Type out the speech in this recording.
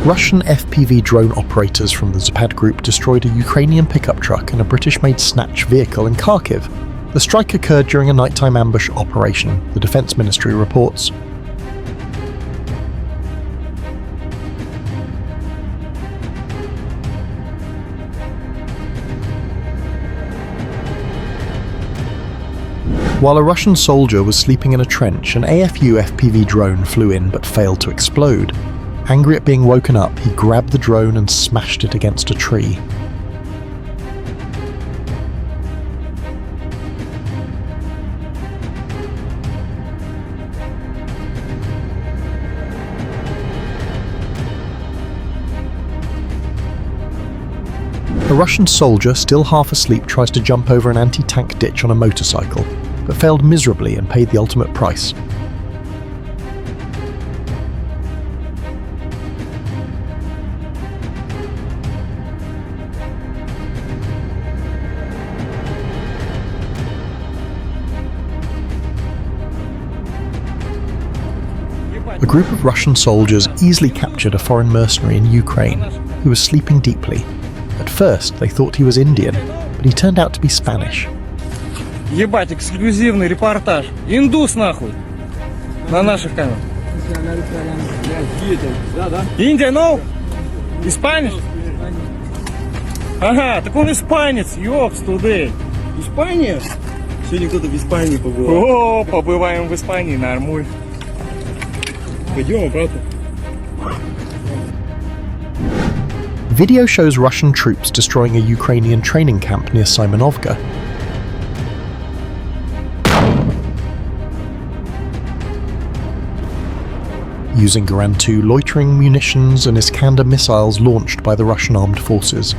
Russian FPV drone operators from the Zapad group destroyed a Ukrainian pickup truck and a British-made Snatch vehicle in Kharkiv. The strike occurred during a nighttime ambush operation, the Defense Ministry reports. While a Russian soldier was sleeping in a trench, an AFU FPV drone flew in but failed to explode. Angry at being woken up, he grabbed the drone and smashed it against a tree. A Russian soldier, still half asleep, tries to jump over an anti-tank ditch on a motorcycle, but failed miserably and paid the ultimate price. A group of Russian soldiers easily captured a foreign mercenary in Ukraine who was sleeping deeply. At first they thought he was Indian, but he turned out to be Spanish. Ебать, эксклюзивный репортаж. Индус нахуй. На наших камерах. Индия, no? Испанец? Ага, так он испанец, ёпс, тудей. Испания? Сегодня кто-то в Испании побывал. О, побываем в Испании, нормуль. Пойдем обратно. Video shows Russian troops destroying a Ukrainian training camp near Simonovka. Using Garand-2 loitering munitions and Iskander missiles launched by the Russian armed forces.